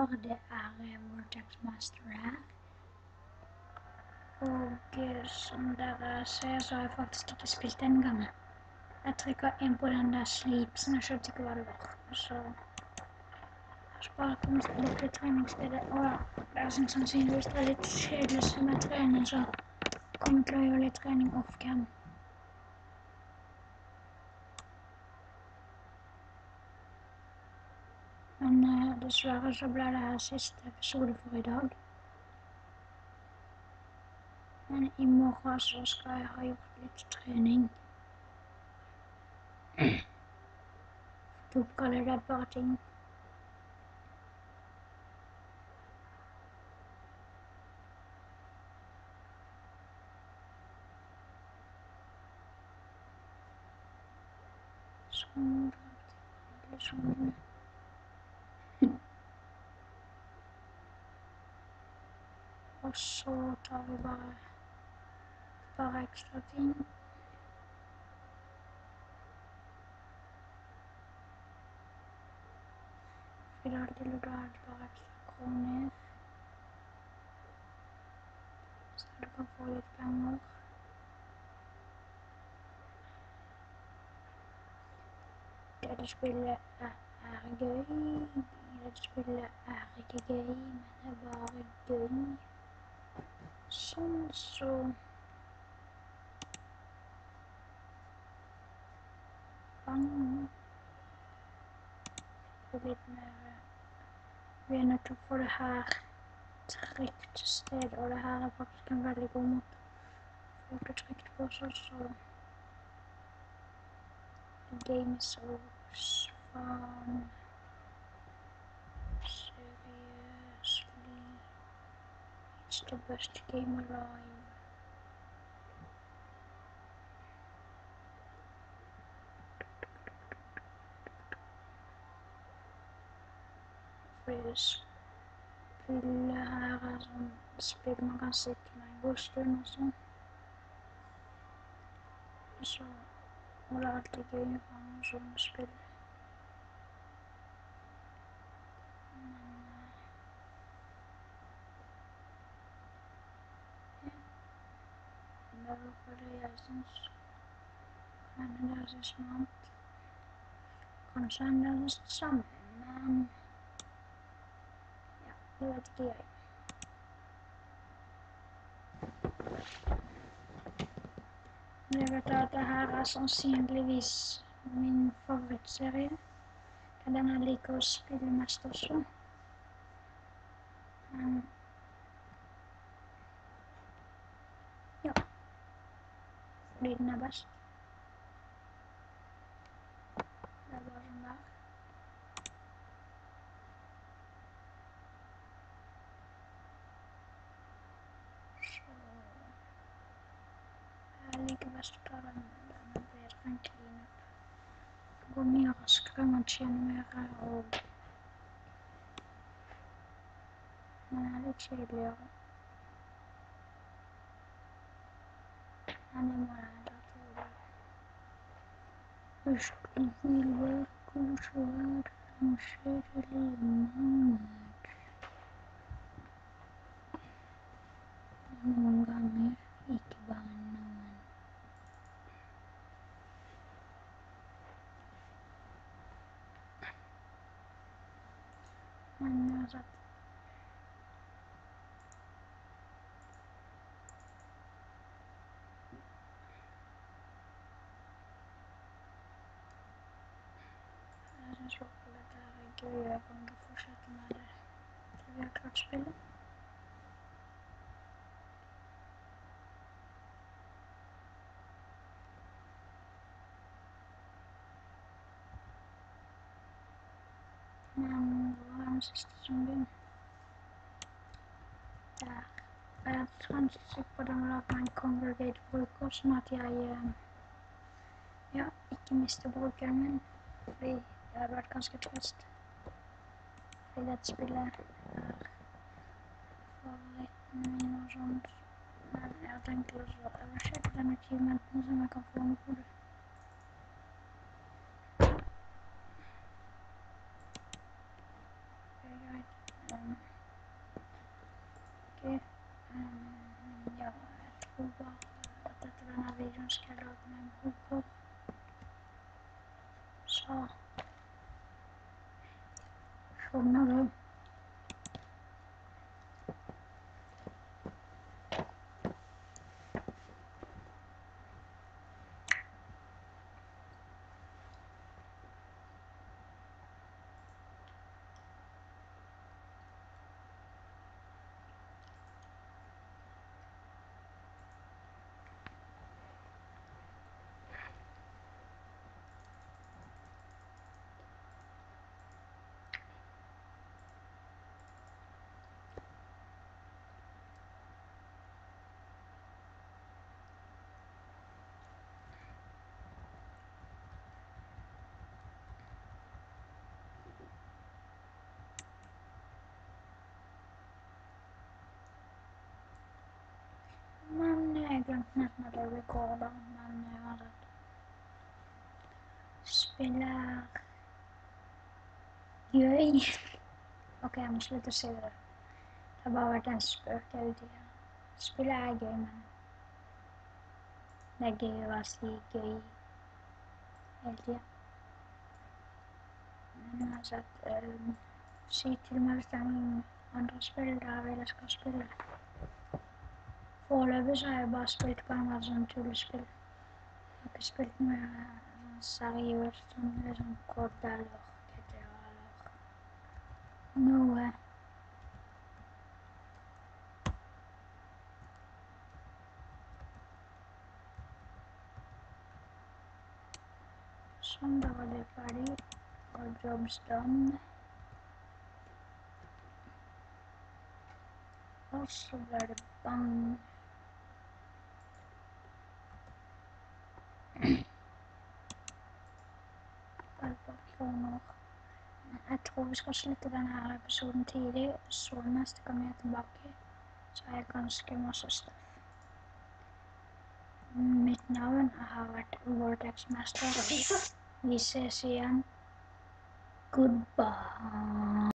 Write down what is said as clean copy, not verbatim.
spiller. Det er Vortex Master her. Og som dere ser, så har jeg faktisk ikke spilt denne gangen. Jeg trykker inn på den der sleepsen, jeg skjønte ikke hva det var. Så jeg har bare kommet litt til treningsstedet, og det er sånn sannsynligvis det er litt kjedelig som jeg trener, så jeg kommer til å gjøre litt trening off-cam. Men dessverre så ble det her siste episode for i dag. Men i morgen så skal jeg ha gjort litt trening. Du kaller det bare ting. Sånn. Og så tar vi bare ekstra ting. I dag til å dra bare ekstra kroner. Så du kan få litt penger. Dette spillet er gøy. Dette spillet er ikke gøy, men det er bare gøy. Sånn så. Bang. Litt mer. Vi er nødt til å få det her trygt sted, og det her er faktisk en veldig god måte å få det trygt på oss, så the game is so fun. Seriously, it's the best game alive. Det spillet her er sånn spill man kan sitte med en god stund og sånn. Så det er alltid gøy å ha noen sånne spill. Men det var for det jeg synes. Men det er så smart. Kanskje det er det samme, men ja, det vet ikke jeg. Jeg vet at det her er sannsynligvis min favorittserie. Det er den jeg liker å spille mest også. Men ja, fordi den er best. Det er bare sånn der. Så jeg liker best å ta den er bedre enn cleanup. Det går mye raskere, man tjener mer, og den er litt kjedeligere. Men det må jeg da tåle. Først vil være konsert, kjedelig moment. Noen ganger, ikke bare noen. Men uansett. Jeg synes virkelig at det er gøy, jeg kommer til å fortsette med det til vi har klart spillet. Men det var den siste zombien. Der. Jeg er ganske sikker på at den har lagt meg en Congregate-bruker, sånn at jeg ikke mister brukeren min. Fordi det hadde vært ganske trist. Fordi dette spillet er favoritten min og sånt. Men jeg har tenkt også, jeg vil sjekke den achievementen som jeg kan få med på det. Det er greit. Ja, jeg tror bare at etter denne videoen skal jeg lage meg en bruker. Så skjønner du. Men jeg glemte nesten at jeg recorder, men uansett. Spillet er gøy. Ok, jeg må slutte å si det. Det har bare vært en spøk hele tiden. Spillet er gøy, men det er gøy å være si gøy hele tiden. Men uansett, si til meg hvis det er noen andre spill der jeg skal spille. Foreløpig så har jeg bare spilt på en sånn tullespill. Jeg har ikke spilt med sånn seriøst, sånn liksom COD eller GTA eller noe. Sånn, da var det ferdig. All jobs done. Og så ble det bang. Jeg tror vi skal slutte denne episoden tidlig, så neste gang jeg er tilbake, så har jeg ganske masse stuff. Mitt navn har vært Vortex Master. Vi ses igjen. Goodbye.